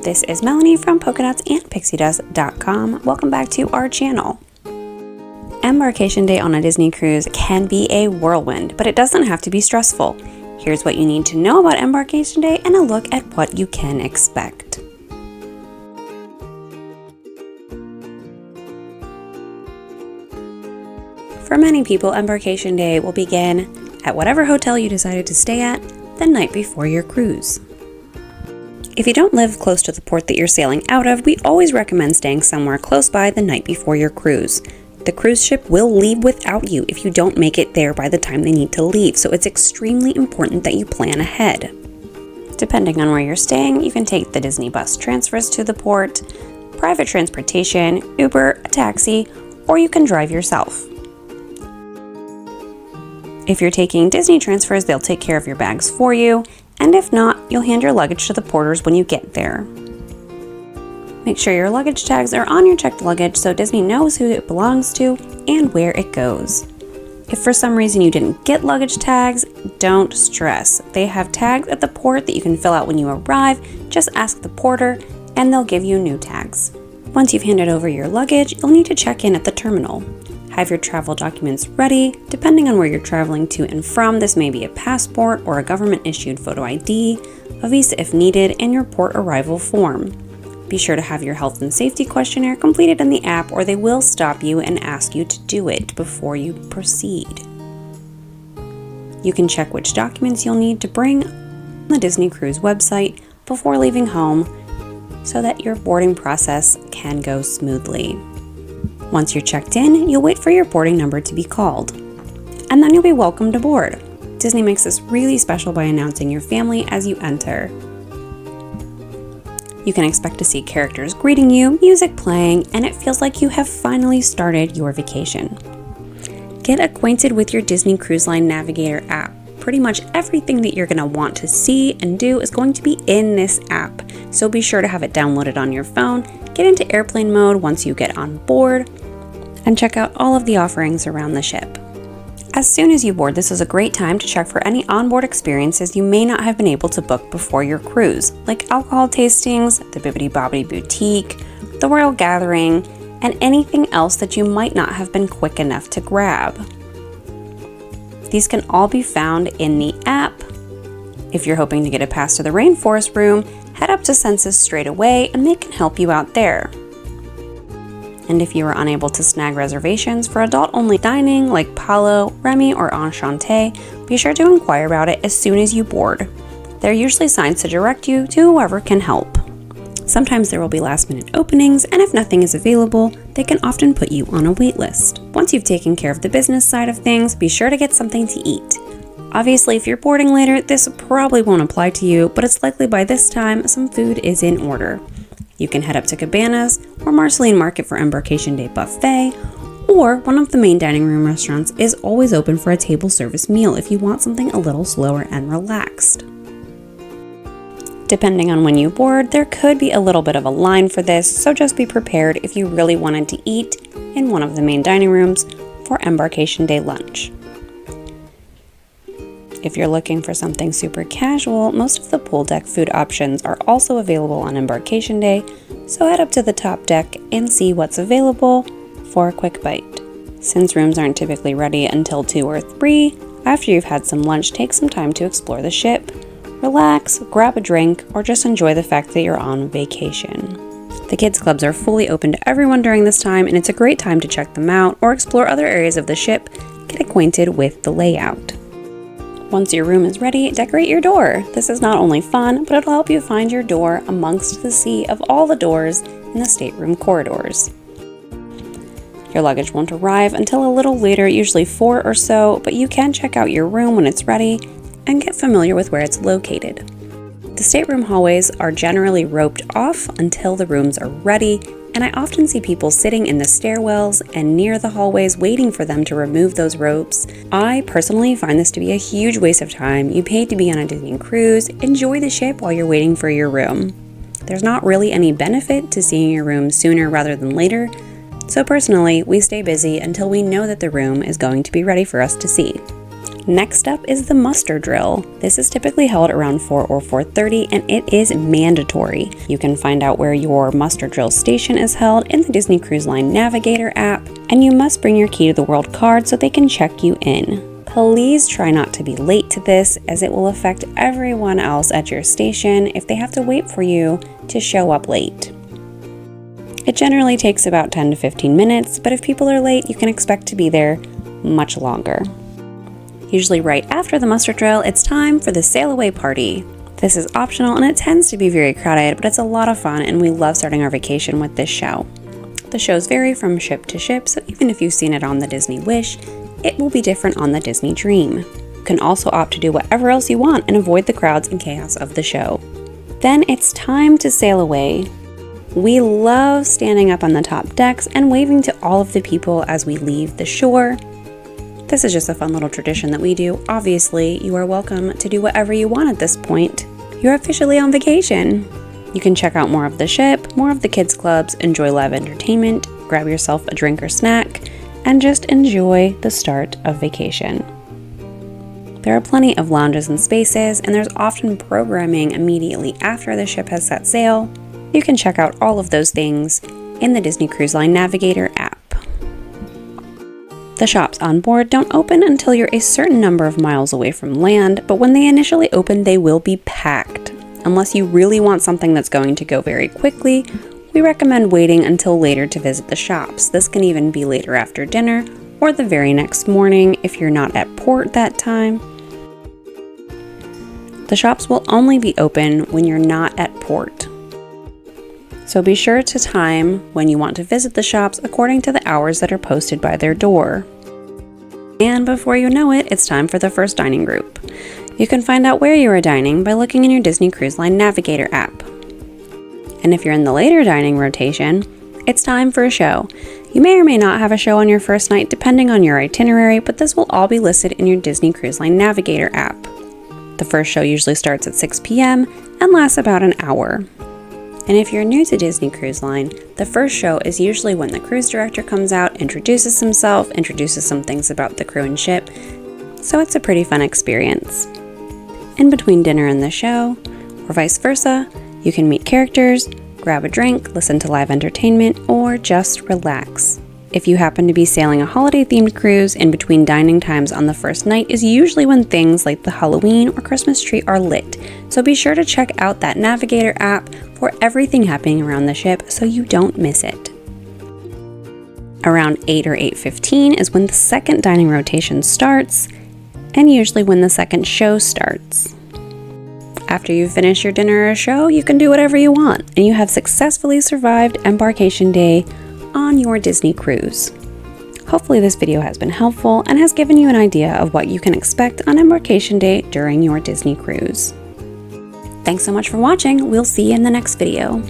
This is Melanie from polkadotsandpixiedust.com. Welcome back to our channel. Embarkation day on a Disney cruise can be a whirlwind, but it doesn't have to be stressful. Here's what you need to know about Embarkation Day and a look at what you can expect. For many people, Embarkation Day will begin at whatever hotel you decided to stay at the night before your cruise. If you don't live close to the port that you're sailing out of, we always recommend staying somewhere close by the night before your cruise. The cruise ship will leave without you if you don't make it there by the time they need to leave, so it's extremely important that you plan ahead. Depending on where you're staying, you can take the Disney bus transfers to the port, private transportation, Uber, a taxi, or you can drive yourself. If you're taking Disney transfers, they'll take care of your bags for you, and if not, you'll hand your luggage to the porters when you get there. Make sure your luggage tags are on your checked luggage so Disney knows who it belongs to and where it goes. If for some reason you didn't get luggage tags, don't stress. They have tags at the port that you can fill out when you arrive. Just ask the porter and they'll give you new tags. Once you've handed over your luggage, you'll need to check in at the terminal. Have your travel documents ready. Depending on where you're traveling to and from, this may be a passport or a government-issued photo ID, a visa if needed, and your port arrival form. Be sure to have your health and safety questionnaire completed in the app or they will stop you and ask you to do it before you proceed. You can check which documents you'll need to bring on the Disney Cruise website before leaving home so that your boarding process can go smoothly. Once you're checked in, you'll wait for your boarding number to be called, and then you'll be welcomed aboard. Disney makes this really special by announcing your family as you enter. You can expect to see characters greeting you, music playing, and it feels like you have finally started your vacation. Get acquainted with your Disney Cruise Line Navigator app. Pretty much everything that you're going to want to see and do is going to be in this app, so be sure to have it downloaded on your phone, get into airplane mode once you get on board, and check out all of the offerings around the ship. As soon as you board, this is a great time to check for any onboard experiences you may not have been able to book before your cruise, like alcohol tastings, the Bibbidi Bobbidi Boutique, the Royal Gathering, and anything else that you might not have been quick enough to grab. These can all be found in the app. If you're hoping to get a pass to the Rainforest Room, head up to Census straight away and they can help you out there. And if you are unable to snag reservations for adult-only dining like Palo, Remy, or Enchanté, be sure to inquire about it as soon as you board. There are usually signs to direct you to whoever can help. Sometimes there will be last-minute openings, and if nothing is available, they can often put you on a wait list. Once you've taken care of the business side of things, be sure to get something to eat. Obviously, if you're boarding later, this probably won't apply to you, but it's likely by this time some food is in order. You can head up to Cabanas or Marceline Market for Embarkation Day buffet, or one of the main dining room restaurants is always open for a table service meal if you want something a little slower and relaxed. Depending on when you board, there could be a little bit of a line for this, so just be prepared if you really wanted to eat in one of the main dining rooms for Embarkation Day lunch. If you're looking for something super casual, most of the pool deck food options are also available on Embarkation Day, so head up to the top deck and see what's available for a quick bite. Since rooms aren't typically ready until 2 or 3, after you've had some lunch, take some time to explore the ship, relax, grab a drink, or just enjoy the fact that you're on vacation. The kids clubs are fully open to everyone during this time, and it's a great time to check them out or explore other areas of the ship, get acquainted with the layout. Once your room is ready, decorate your door. This is not only fun, but it'll help you find your door amongst the sea of all the doors in the stateroom corridors. Your luggage won't arrive until a little later, usually 4 or so, but you can check out your room when it's ready and get familiar with where it's located. The stateroom hallways are generally roped off until the rooms are ready, and I often see people sitting in the stairwells and near the hallways waiting for them to remove those ropes. I personally find this to be a huge waste of time. You paid to be on a Disney cruise, enjoy the ship while you're waiting for your room. There's not really any benefit to seeing your room sooner rather than later, so personally, we stay busy until we know that the room is going to be ready for us to see. Next up is the muster drill. This is typically held around 4 or 4:30 and it is mandatory. You can find out where your muster drill station is held in the Disney Cruise Line Navigator app, and you must bring your key to the world card so they can check you in. Please try not to be late to this, as it will affect everyone else at your station if they have to wait for you to show up late. It generally takes about 10 to 15 minutes, but if people are late, you can expect to be there much longer. Usually right after the muster drill, it's time for the sail away party. This is optional and it tends to be very crowded, but it's a lot of fun and we love starting our vacation with this show. The shows vary from ship to ship, so even if you've seen it on the Disney Wish, it will be different on the Disney Dream. You can also opt to do whatever else you want and avoid the crowds and chaos of the show. Then it's time to sail away. We love standing up on the top decks and waving to all of the people as we leave the shore. This is just a fun little tradition that we do. Obviously, you are welcome to do whatever you want at this point. You're officially on vacation. You can check out more of the ship, more of the kids' clubs, enjoy live entertainment, grab yourself a drink or snack, and just enjoy the start of vacation. There are plenty of lounges and spaces, and there's often programming immediately after the ship has set sail. You can check out all of those things in the Disney Cruise Line Navigator app. The shops on board don't open until you're a certain number of miles away from land, but when they initially open, they will be packed. Unless you really want something that's going to go very quickly, we recommend waiting until later to visit the shops. This can even be later after dinner or the very next morning if you're not at port that time. The shops will only be open when you're not at port. So be sure to time when you want to visit the shops according to the hours that are posted by their door. And before you know it, it's time for the first dining group. You can find out where you are dining by looking in your Disney Cruise Line Navigator app. And if you're in the later dining rotation, it's time for a show. You may or may not have a show on your first night depending on your itinerary, but this will all be listed in your Disney Cruise Line Navigator app. The first show usually starts at 6 p.m. and lasts about an hour. And if you're new to Disney Cruise Line, the first show is usually when the cruise director comes out, introduces himself, introduces some things about the crew and ship, so it's a pretty fun experience. In between dinner and the show, or vice versa, you can meet characters, grab a drink, listen to live entertainment, or just relax. If you happen to be sailing a holiday-themed cruise, in between dining times on the first night is usually when things like the Halloween or Christmas tree are lit, so be sure to check out that Navigator app for everything happening around the ship so you don't miss it. Around 8 or 8:15 is when the second dining rotation starts, and usually when the second show starts. After you finish your dinner or show, you can do whatever you want, and you have successfully survived Embarkation Day on your Disney cruise. Hopefully this video has been helpful and has given you an idea of what you can expect on Embarkation Day during your Disney cruise. Thanks so much for watching. We'll see you in the next video.